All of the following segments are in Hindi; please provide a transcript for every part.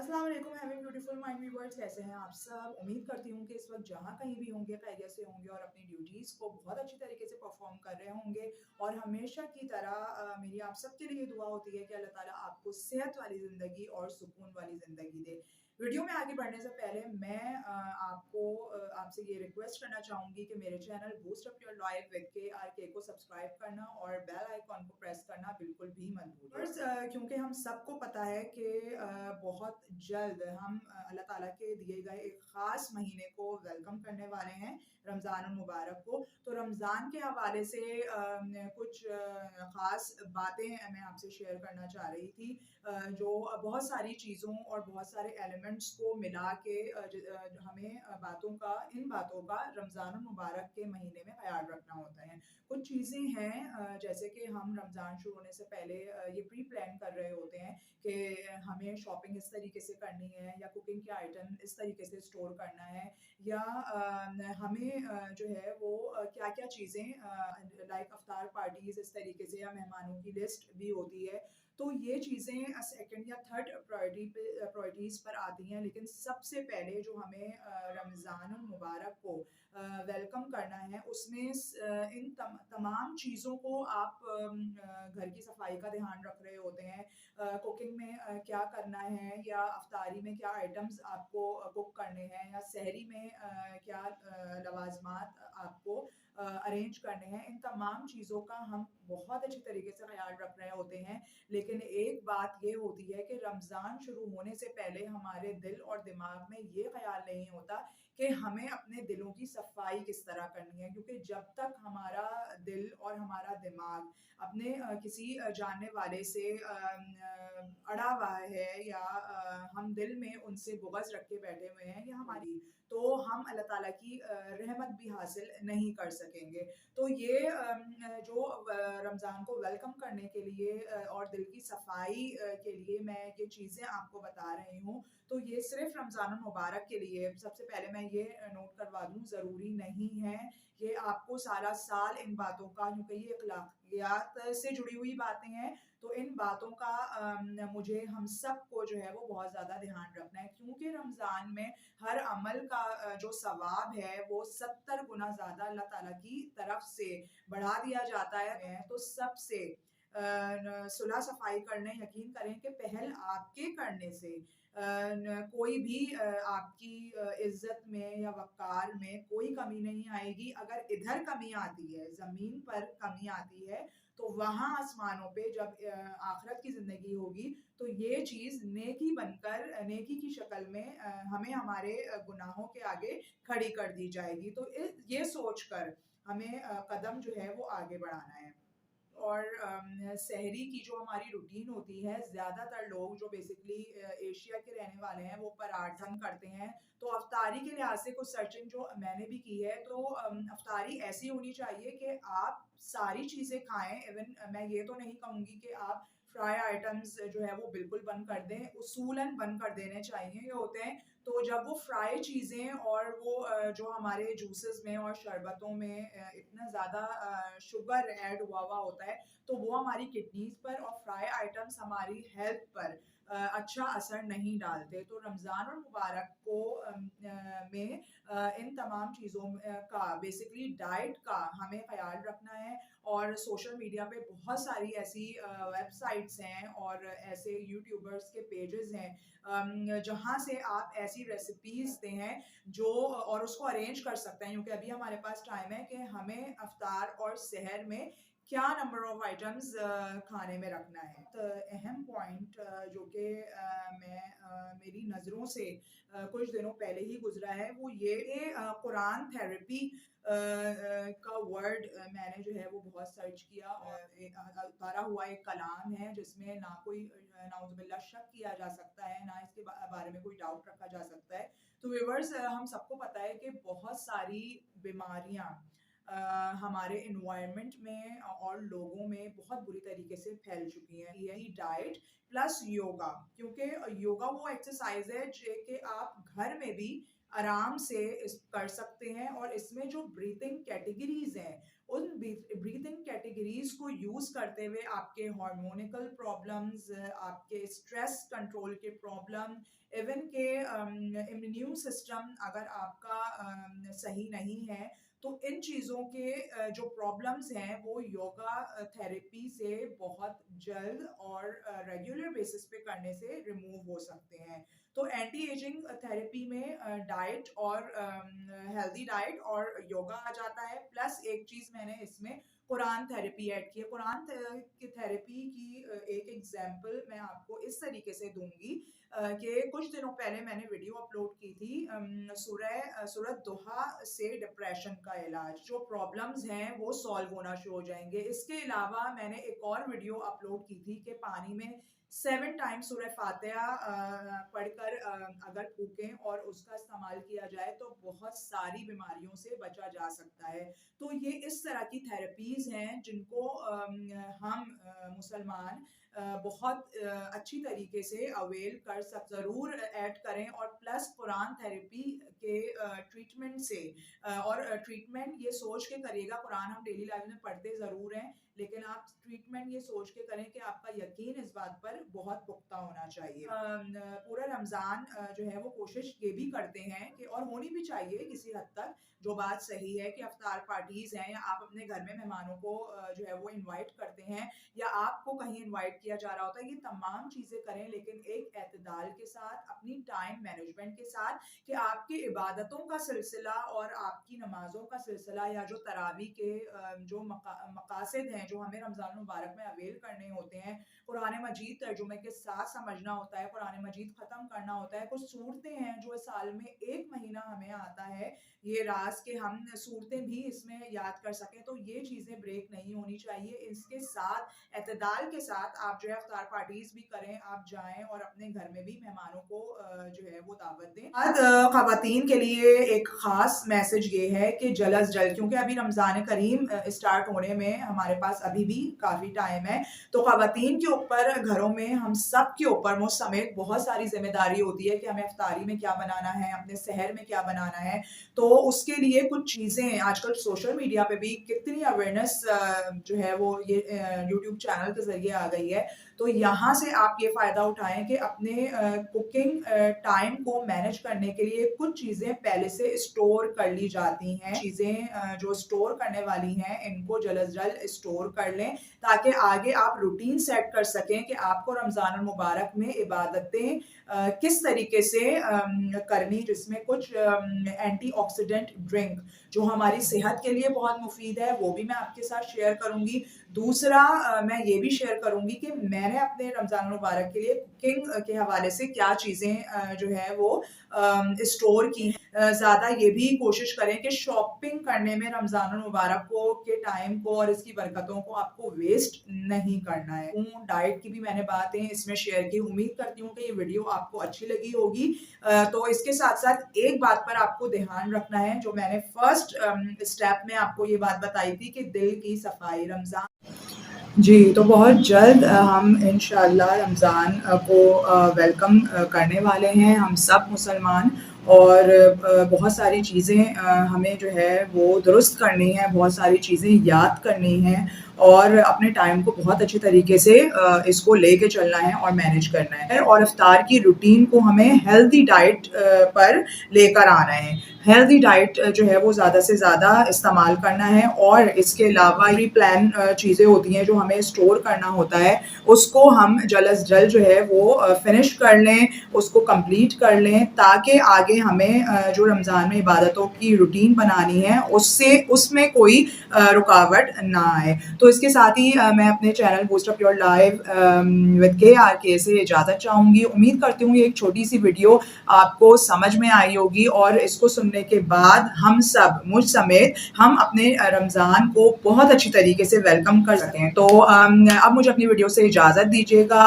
अस्सलाम वालेकुम हैविंग ब्यूटीफुल माइंड व्यूअर्स, कैसे हैं आप सब। उम्मीद करती हूँ कि इस वक्त जहाँ कहीं भी होंगे खैरियत से होंगे और अपनी ड्यूटीज़ को बहुत अच्छी तरीके से परफॉर्म कर रहे होंगे। और हमेशा की तरह मेरी आप सबके लिए दुआ होती है कि अल्लाह ताला आपको सेहत वाली ज़िंदगी और सुकून वाली ज़िंदगी दे। वीडियो में आगे बढ़ने से पहले मैं आपसे ये रिक्वेस्ट करना चाहूँगी कि मेरे channel boost up your life with KRK को सब्सक्राइब करना और बेल आइकॉन को प्रेस करना बिल्कुल भी मत भूलिए। क्योंकि हम सबको पता है कि बहुत जल्द हम अल्लाह ताला के दिए गए एक ख़ास महीने को वेलकम करने वाले हैं, रमज़ान मुबारक को। तो रमज़ान के हवाले से कुछ ख़ास बातें मैं आपसे शेयर करना चाह रही थी, जो बहुत सारी चीज़ों और बहुत सारे एलिमेंट्स को मिला के हमें इन बातों का रमज़ान मुबारक के महीने में ख्याल रखना होता है। कुछ चीज़ें हैं जैसे कि हम रमज़ान शुरू होने से पहले ये प्री प्लान कर रहे होते हैं कि हमें शॉपिंग इस तरीके से करनी है या कुकिंग के आइटम इस तरीके से स्टोर करना है, या हमें जो है वो क्या-क्या चीज़ें लाइक अफ्तार पार्टीज़ इस तरीके से या मेहमानों की लिस्ट भी होती है। तो ये चीज़ें सेकंड या थर्ड प्रायोरिटीज़ पर आती हैं, लेकिन सबसे पहले जो हमें रमज़ान मुबारक को वेलकम करना है उसमें इन तमाम चीज़ों को आप घर की सफाई का ध्यान रख रहे होते हैं, कुकिंग में क्या करना है, या अफ्तारी में क्या आइटम्स आपको कुक करने हैं, या सहरी में क्या लवाजमात आपको अरेंज करने हैं। इन तमाम चीज़ों का हम बहुत अच्छी तरीके से ख्याल रख रहे होते हैं, लेकिन एक बात ये होती है कि रमज़ान शुरू होने से पहले हमारे दिल और दिमाग में ये ख्याल नहीं होता कि हमें अपने दिलों की सफाई किस तरह करनी है, क्योंकि जब तक हमारा दिल और हमारा दिमाग अपने किसी जानने वाले से अड़ा हुआ है, या हम दिल में उनसे बुग़्ज़ रख के बैठे हुए हैं, या हमारी, तो हम अल्लाह ताला की रहमत भी हासिल नहीं कर सकेंगे। तो ये जो रमज़ान को वेलकम करने के लिए और दिल की सफाई के लिए मैं ये चीज़ें आपको बता रही हूँ, तो ये सिर्फ रमज़ान मुबारक के लिए। सबसे पहले मैं ये नोट करवा दूँ, ज़रूरी नहीं है ये आपको सारा साल इन बातों का, क्योंकि ये अखलाकियात से जुड़ी हुई बातें हैं, तो इन बातों का मुझे हम सबको जो है वो बहुत ज़्यादा ध्यान रखना है, क्योंकि रमज़ान में हर अमल का जो सवाब है वो 70 गुना ज़्यादा अल्लाह ताला की तरफ से बढ़ा दिया जाता है। तो सबसे सुलह सफाई करने, यकीन करें कि पहल आपके करने से कोई भी आपकी इज्जत में या वक़ार में कोई कमी नहीं आएगी। अगर इधर कमी आती है, ज़मीन पर कमी आती है, तो वहाँ आसमानों पे जब आखिरत की ज़िंदगी होगी, तो ये चीज़ नेकी बनकर नेकी की शक्ल में हमें हमारे गुनाहों के आगे खड़ी कर दी जाएगी। तो ये सोचकर हमें कदम जो है वो आगे बढ़ाना है। और सहरी की जो हमारी रूटीन होती है, ज़्यादातर लोग जो बेसिकली एशिया के रहने वाले हैं वो पराठा करते हैं। तो अफ्तारी के लिहाज से कुछ सर्चिंग जो मैंने भी की है, तो अफ्तारी ऐसी होनी चाहिए कि आप सारी चीज़ें खाएँ। इवन मैं ये तो नहीं कहूँगी कि आप फ्राई आइटम्स जो है वो बिल्कुल बंद कर दें, उसूलन बंद कर देने चाहिए। ये होते हैं, तो जब वो फ्राई चीज़ें और वो जो हमारे जूसेस में और शरबतों में इतना ज़्यादा शुगर ऐड हुआ हुआ होता है, तो वो हमारी किडनीज़ पर और फ्राई आइटम्स हमारी हेल्थ पर अच्छा असर नहीं डालते। तो रमज़ान और मुबारक को में इन तमाम चीज़ों का बेसिकली डाइट का हमें ख़्याल रखना है। और सोशल मीडिया पे बहुत सारी ऐसी वेबसाइट्स हैं और ऐसे यूट्यूबर्स के पेजेस हैं जहाँ से आप ऐसी रेसिपीज़ देते हैं जो और उसको अरेंज कर सकते हैं, क्योंकि अभी हमारे पास टाइम है कि हमें अफ्तार और सहर में क्या नंबर ऑफ आइटम्स खाने में रखना है। तो अहम पॉइंट जो कि मेरी नज़रों से कुछ दिनों पहले ही गुजरा है, वो ये कुरान थेरेपी का वर्ड मैंने जो है वो बहुत सर्च किया, और एक उतारा हुआ एक कलाम है जिसमें ना कोई नाउज़ुबिल्लाह शक किया जा सकता है, ना इसके बारे में कोई डाउट रखा जा सकता है। तो व्यूअर्स, हम सबको पता है कि बहुत सारी बीमारियां हमारे इन्वायरमेंट में और लोगों में बहुत बुरी तरीके से फैल चुकी है। ये डाइट प्लस योगा, क्योंकि योगा वो एक्सरसाइज है जो कि आप घर में भी आराम से कर सकते हैं, और इसमें जो ब्रीथिंग कैटेगरीज हैं उन ब्रीथिंग कैटेगरीज को यूज करते हुए आपके हार्मोनिकल प्रॉब्लम्स, आपके स्ट्रेस कंट्रोल के प्रॉब्लम, इवन के इम्यून सिस्टम अगर आपका सही नहीं है, तो इन चीज़ों के जो प्रॉब्लम्स हैं वो योगा थेरेपी से बहुत जल्द और रेगुलर बेसिस पे करने से रिमूव हो सकते हैं। तो एंटी एजिंग थेरेपी में डाइट और हेल्दी डाइट और योगा आ जाता है, प्लस एक चीज़ मैंने इसमें कुरान थेरेपी ऐड की है। कुरान की थेरेपी की एक एग्जांपल मैं आपको इस तरीके से दूंगी कि कुछ दिनों पहले मैंने वीडियो अपलोड की थी सूरत दुहा से डिप्रेशन का इलाज, जो प्रॉब्लम्स हैं वो सॉल्व होना शुरू हो जाएंगे। इसके अलावा मैंने एक और वीडियो अपलोड की थी कि पानी में 7 टाइम्स सूरह फातिहा पढ़कर अगर फूकें और उसका इस्तेमाल किया जाए तो बहुत सारी बीमारियों से बचा जा सकता है। तो ये इस तरह की थेरेपीज हैं जिनको हम मुसलमान बहुत अच्छी तरीके से अवेल कर ज़रूर ऐड करें, और प्लस कुरान थेरेपी के ट्रीटमेंट से और ट्रीटमेंट ये सोच के करिएगा, कुरान हम डेली लाइफ में पढ़ते ज़रूर हैं, लेकिन आप ट्रीटमेंट ये सोच के करें कि आपका यकीन इस बात पर बहुत पुख्ता होना चाहिए। पूरा रमज़ान जो है वो कोशिश ये भी करते हैं कि, और होनी भी चाहिए किसी हद तक, जो बात सही है कि अफ्तार पार्टीज हैं या आप अपने घर में मेहमानों को जो है वो इनवाइट करते हैं या आपको कहीं इनवाइट किया जा रहा होता है, ये तमाम चीज़ें करें लेकिन एक एतदाल के साथ, अपनी टाइम मैनेजमेंट के साथ, कि आपकी इबादतों का सिलसिला और आपकी नमाजों का सिलसिला या जो तरावी के जो मकासद हैं जो हमें रमज़ान मुबारक में अवेल करने होते हैं, कुरान मजीद तर्जुमे के साथ समझना होता है, कुरान मजीद ख़त्म करना होता है। कुछ सूरतें हैं जो साल में एक महीना हमें आता है ये राज के हम सूरतें भी इसमें याद कर सकें, तो ये चीज़ें ब्रेक नहीं होनी चाहिए। इसके साथ एतदाल के साथ आप जो है अफ्तार पार्टीज भी करें, आप जाएं और अपने घर में भी मेहमानों को जो है वो दावत दें। आज ख़वातीन के लिए एक ख़ास मैसेज ये है कि जल्द अज जल्द, क्योंकि अभी रमज़ान करीम स्टार्ट होने में हमारे पास अभी भी काफ़ी टाइम है, तो ख़वातीन के ऊपर, घरों में हम सब के ऊपर, मुझ समेत, बहुत सारी जिम्मेदारी होती है कि हमें अफ्तारी में क्या बनाना है, अपने सहर में क्या बनाना है। तो उसके लिए कुछ चीज़ें आजकल सोशल मीडिया पे भी कितनी अवेयरनेस जो है वो ये यूट्यूब चैनल के ज़रिए आ गई है, तो यहाँ से आप ये फ़ायदा उठाएं कि अपने कुकिंग टाइम को मैनेज करने के लिए कुछ चीज़ें पहले से स्टोर कर ली जाती हैं। चीज़ें जो स्टोर करने वाली हैं इनको जल्द अज जल्द स्टोर कर लें, ताकि आगे आप रूटीन सेट कर सकें कि आपको रमज़ान मुबारक में इबादतें किस तरीके से करनी, जिसमें कुछ एंटीऑक्सीडेंट ड्रिंक जो हमारी सेहत के लिए बहुत मुफीद है वो भी मैं आपके साथ शेयर करूंगी। दूसरा मैं ये भी शेयर करूंगी कि मैंने अपने रमज़ान मुबारक के लिए कुकिंग के हवाले से क्या चीज़ें जो है वो स्टोर की हैं। ज़्यादा ये भी कोशिश करें कि शॉपिंग करने में रमज़ान मुबारक को के टाइम को और इसकी बरकतों को आपको वेस्ट नहीं करना है। डाइट की भी मैंने बातें इसमें शेयर की, उम्मीद करती हूँ कि ये वीडियो आपको अच्छी लगी होगी। तो इसके साथ साथ एक बात पर आपको ध्यान रखना है, जो मैंने फर्स्ट स्टेप में आपको ये बात बताई थी कि दिल की सफाई। रमज़ान जी, तो बहुत जल्द हम इंशाअल्लाह रमज़ान को वेलकम करने वाले हैं हम सब मुसलमान, और बहुत सारी चीज़ें हमें जो है वो दुरुस्त करनी है, बहुत सारी चीज़ें याद करनी हैं और अपने टाइम को बहुत अच्छे तरीके से इसको लेके चलना है और मैनेज करना है, और इफ्तार की रूटीन को हमें हेल्दी डाइट पर लेकर आना है। हेल्दी डाइट जो है वो ज़्यादा से ज़्यादा इस्तेमाल करना है, और इसके अलावा प्री प्लान चीज़ें होती हैं जो हमें स्टोर करना होता है, उसको हम जल्द अज जल्द जो है वो फिनिश कर लें, उसको कंप्लीट कर लें, ताकि आगे हमें जो रमज़ान में इबादतों की रूटीन बनानी है उसमें कोई रुकावट ना आए। तो इसके साथ ही मैं अपने channel boost up your life with KRK से इजाज़त चाहूँगी। उम्मीद करती हूँ ये एक छोटी सी वीडियो आपको समझ में आई होगी, और इसको सुन सुनने के बाद हम सब, मुझ समेत, हम अपने रमज़ान को बहुत अच्छी तरीके से वेलकम कर सकते हैं। तो अब मुझे अपनी वीडियो से इजाज़त दीजिएगा।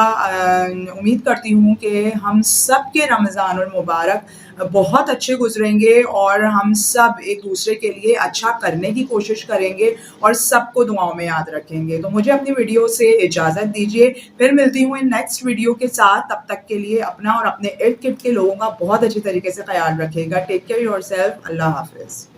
उम्मीद करती हूँ कि हम सब के रमज़ानुल मुबारक बहुत अच्छे गुजरेंगे और हम सब एक दूसरे के लिए अच्छा करने की कोशिश करेंगे और सबको दुआओं में याद रखेंगे। तो मुझे अपनी वीडियो से इजाज़त दीजिए, फिर मिलती हूँ इन नेक्स्ट वीडियो के साथ। तब तक के लिए अपना और अपने इर्द गिर्द के लोगों का बहुत अच्छी तरीके से ख्याल रखिएगा। Take care yourself. अल्लाह हाफ़िज़।